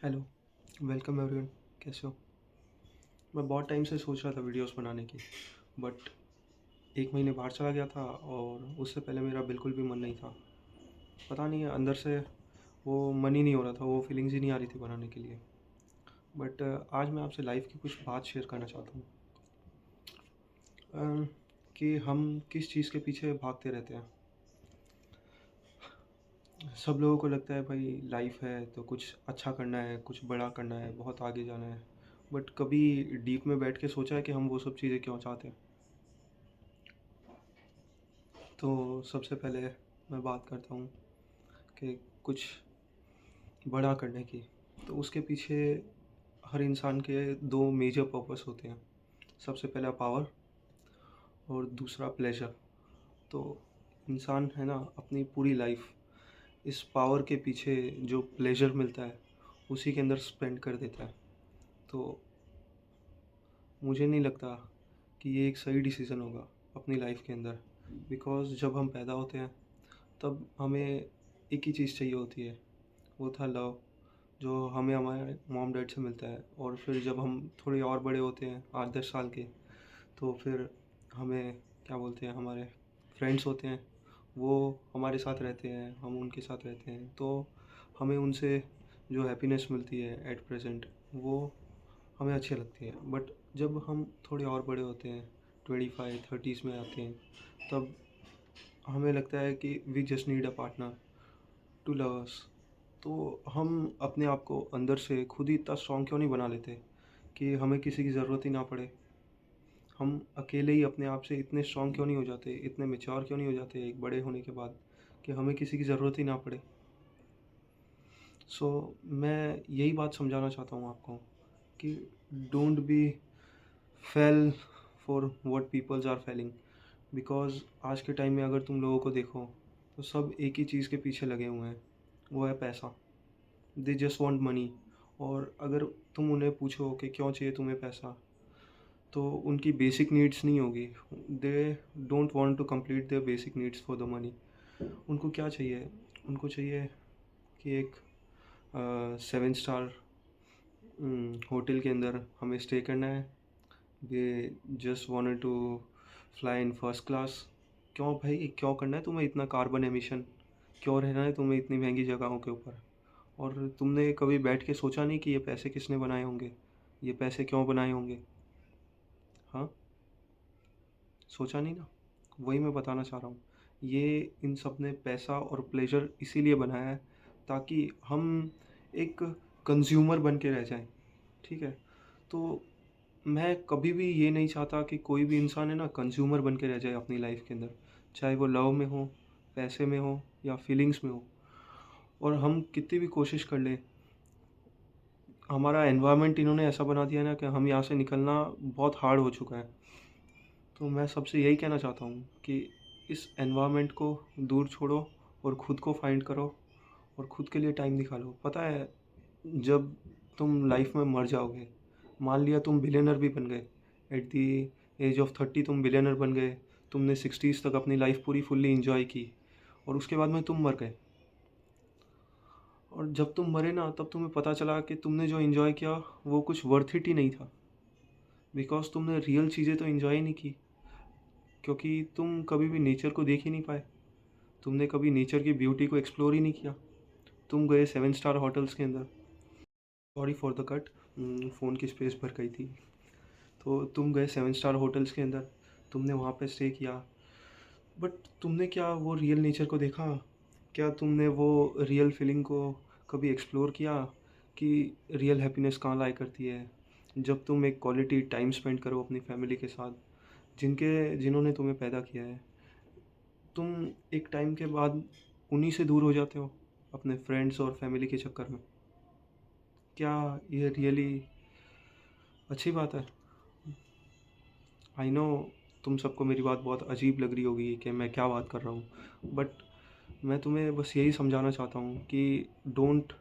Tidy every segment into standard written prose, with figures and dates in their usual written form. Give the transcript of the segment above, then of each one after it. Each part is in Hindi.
Hello, welcome everyone. कैसे हो? मैं बहुत टाइम से सोच रहा था वीडियोस बनाने की, बट 1 महीने बाहर चला गया था और उससे पहले मेरा बिल्कुल भी मन नहीं था। पता नहीं, अंदर से वो मन ही नहीं हो रहा था, वो फीलिंग्स ही नहीं आ रही थी बनाने के लिए। बट आज मैं आपसे लाइफ की कुछ बात शेयर करना चाहता हूँ। कि हम किस चीज़ के पीछे भागते रहते हैं। सब लोगों को लगता है भाई लाइफ है तो कुछ अच्छा करना है, कुछ बड़ा करना है, बहुत आगे जाना है। बट कभी डीप में बैठ के सोचा है कि हम वो सब चीज़ें क्यों चाहते हैं? तो सबसे पहले मैं बात करता हूँ कि कुछ बड़ा करने की। तो उसके पीछे हर इंसान के दो मेजर पर्पस होते हैं। सबसे पहला पावर और दूसरा प्लेजर। तो इंसान है ना, अपनी पूरी लाइफ इस पावर के पीछे जो प्लेजर मिलता है उसी के अंदर स्पेंड कर देता है। तो मुझे नहीं लगता कि ये एक सही डिसीज़न होगा अपनी लाइफ के अंदर। बिकॉज़ जब हम पैदा होते हैं तब हमें एक ही चीज़ चाहिए होती है, वो था लव, जो हमें हमारे मॉम डैड से मिलता है। और फिर जब हम थोड़े और बड़े होते हैं 8-10 साल के, तो फिर हमें क्या बोलते हैं, हमारे फ्रेंड्स होते हैं, वो हमारे साथ रहते हैं, हम उनके साथ रहते हैं। तो हमें उनसे जो हैप्पीनेस मिलती है एट प्रेजेंट, वो हमें अच्छी लगती है। बट जब हम थोड़े और बड़े होते हैं, 25-30s में आते हैं, तब हमें लगता है कि we just need a partner to love us. तो हम अपने आप को अंदर से खुद ही इतना स्ट्रॉन्ग क्यों नहीं बना लेते कि हमें किसी की ज़रूरत ही ना पड़े। हम अकेले ही अपने आप से इतने स्ट्रॉन्ग क्यों नहीं हो जाते, इतने मैच्योर क्यों नहीं हो जाते एक बड़े होने के बाद, कि हमें किसी की ज़रूरत ही ना पड़े। सो मैं यही बात समझाना चाहता हूँ आपको कि don't be fail for what peoples are failing. Because आज के टाइम में अगर तुम लोगों को देखो तो सब एक ही चीज़ के पीछे लगे हुए हैं, वो है पैसा। They just want money. और अगर तुम उन्हें पूछो कि क्यों चाहिए तुम्हें पैसा, तो उनकी बेसिक नीड्स नहीं होगी। They don't want to complete their basic needs for the money. उनको क्या चाहिए? उनको चाहिए कि एक 7 स्टार होटल के अंदर हमें स्टे करना है। They just wanted to fly in first class. क्यों भाई, क्यों करना है तुम्हें इतना कार्बन एमिशन? क्यों रहना है तुम्हें इतनी महंगी जगहों के ऊपर? और तुमने कभी बैठ के सोचा नहीं कि ये पैसे किसने बनाए होंगे, ये पैसे क्यों बनाए होंगे? हाँ, सोचा नहीं ना। वही मैं बताना चाह रहा हूँ। ये इन सब ने पैसा और प्लेजर इसीलिए बनाया है ताकि हम एक कंज्यूमर बन के रह जाएं। ठीक है? तो मैं कभी भी ये नहीं चाहता कि कोई भी इंसान है ना कंज्यूमर बन के रह जाए अपनी लाइफ के अंदर। चाहे वो लव में हो, पैसे में हो, या फीलिंग्स में हो। और हम कितनी भी कोशिश कर लें, हमारा एनवायरनमेंट इन्होंने ऐसा बना दिया ना कि हम यहाँ से निकलना बहुत हार्ड हो चुका है। तो मैं सबसे यही कहना चाहता हूँ कि इस एनवायरनमेंट को दूर छोड़ो और ख़ुद को फाइंड करो और ख़ुद के लिए टाइम निकालो। पता है, जब तुम लाइफ में मर जाओगे, मान लिया तुम बिलियनर भी बन गए, एट दी एज ऑफ 30 तुम बिलियनर बन गए, तुमने 60s तक अपनी लाइफ पूरी फुल्ली इंजॉय की, और उसके बाद में तुम मर गए। और जब तुम मरे ना, तब तुम्हें पता चला कि तुमने जो इंजॉय किया वो कुछ वर्थ इट ही नहीं था। बिकॉज तुमने रियल चीज़ें तो इंजॉय नहीं की, क्योंकि तुम कभी भी नेचर को देख ही नहीं पाए। तुमने कभी नेचर की ब्यूटी को एक्सप्लोर ही नहीं किया। तुम गए 7 स्टार होटल्स के अंदर। Sorry for the cut, phone की स्पेस भर गई थी। तो तुम गए 7 स्टार होटल्स के अंदर, तुमने वहाँ पे स्टे किया। बट तुमने क्या वो रियल नेचर को देखा? क्या तुमने वो रियल फीलिंग को कभी एक्सप्लोर किया कि रियल हैप्पीनेस कहाँ लाई करती है? जब तुम एक क्वालिटी टाइम स्पेंड करो अपनी फैमिली के साथ, जिन्होंने तुम्हें पैदा किया है। तुम एक टाइम के बाद उन्हीं से दूर हो जाते हो अपने फ्रेंड्स और फैमिली के चक्कर में। क्या ये रियली अच्छी बात है? आई नो तुम सबको मेरी बात बहुत अजीब लग रही होगी कि मैं क्या बात कर रहा हूँ, बट मैं तुम्हें बस यही समझाना चाहता हूँ कि don't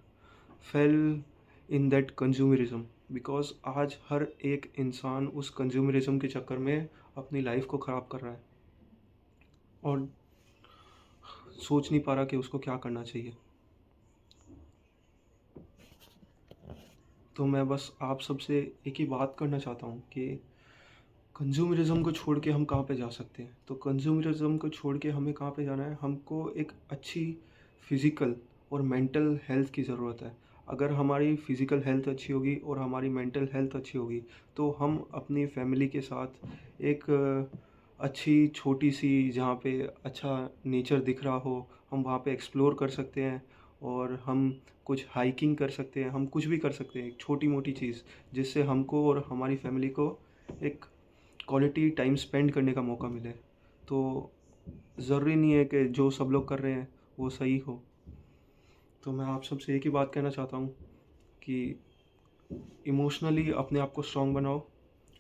fail in that consumerism. Because आज हर एक इंसान उस कंज्यूमरिज्म के चक्कर में अपनी लाइफ को ख़राब कर रहा है और सोच नहीं पा रहा कि उसको क्या करना चाहिए। तो मैं बस आप सबसे एक ही बात करना चाहता हूँ कि कंज़्यूमरिज़्म को छोड़ के हम कहाँ पे जा सकते हैं? तो कंज़्यूमरिज़्म को छोड़ के हमें कहाँ पे जाना है? हमको एक अच्छी फ़िज़िकल और मेंटल हेल्थ की ज़रूरत है। अगर हमारी फ़िज़िकल हेल्थ अच्छी होगी और हमारी मेंटल हेल्थ अच्छी होगी, तो हम अपनी फ़ैमिली के साथ एक अच्छी छोटी-सी जहाँ पे अच्छा नेचर दिख रहा हो, हम वहाँ पे एक्सप्लोर कर सकते हैं और हम कुछ हाइकिंग कर सकते हैं, हम कुछ भी कर सकते हैं, एक छोटी-मोटी चीज़, जिससे हमको और हमारी फ़ैमिली को एक क्वालिटी टाइम स्पेंड करने का मौका मिले। तो ज़रूरी नहीं है कि जो सब लोग कर रहे हैं वो सही हो। तो मैं आप सबसे एक ही बात कहना चाहता हूँ कि इमोशनली अपने आप को स्ट्रॉन्ग बनाओ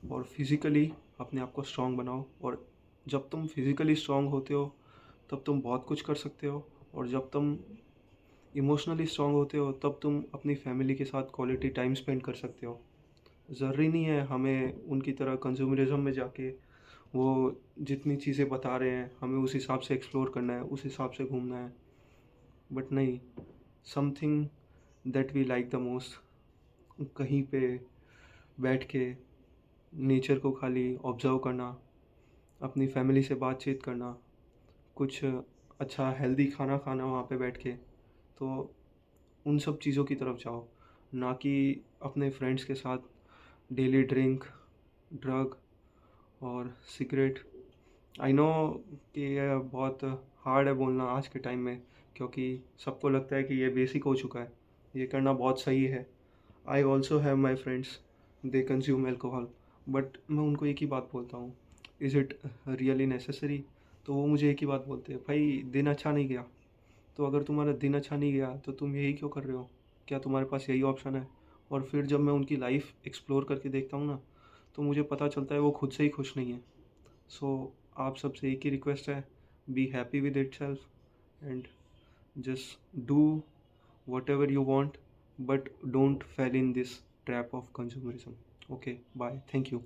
और फिज़िकली अपने आप को स्ट्रॉन्ग बनाओ। और जब तुम फिज़िकली स्ट्रॉन्ग होते हो तब तुम बहुत कुछ कर सकते हो, और जब तुम इमोशनली स्ट्रॉन्ग होते हो तब तुम अपनी फैमिली के साथ क्वालिटी टाइम स्पेंड कर सकते हो। ज़रूरी नहीं है हमें उनकी तरह कंज़्यूमरिज़्म में जाके वो जितनी चीज़ें बता रहे हैं हमें उस हिसाब से एक्सप्लोर करना है, उस हिसाब से घूमना है। बट नहीं, something that we like the most, कहीं पे बैठ के नेचर को खाली ऑब्ज़र्व करना, अपनी फैमिली से बातचीत करना, कुछ अच्छा हेल्दी खाना खाना वहाँ पे बैठ के। तो उन सब चीज़ों की तरफ जाओ, ना कि अपने फ्रेंड्स के साथ डेली ड्रिंक, ड्रग और सिगरेट। आई नो कि ये बहुत हार्ड है बोलना आज के टाइम में, क्योंकि सबको लगता है कि ये बेसिक हो चुका है, ये करना बहुत सही है। I also have my friends, they consume alcohol, but मैं उनको एक ही बात बोलता हूँ, इज़ इट रियली नेसेसरी? तो वो मुझे एक ही बात बोलते हैं, भाई दिन अच्छा नहीं गया। तो अगर तुम्हारा दिन अच्छा नहीं गया तो तुम यही क्यों कर रहे हो? क्या तुम्हारे पास यही ऑप्शन है? और फिर जब मैं उनकी लाइफ एक्सप्लोर करके देखता हूँ ना, तो मुझे पता चलता है वो खुद से ही खुश नहीं है। सो आप सबसे एक ही रिक्वेस्ट है, be happy with itself and just do whatever you want, but don't fall in this trap of consumerism. Okay, bye, thank you.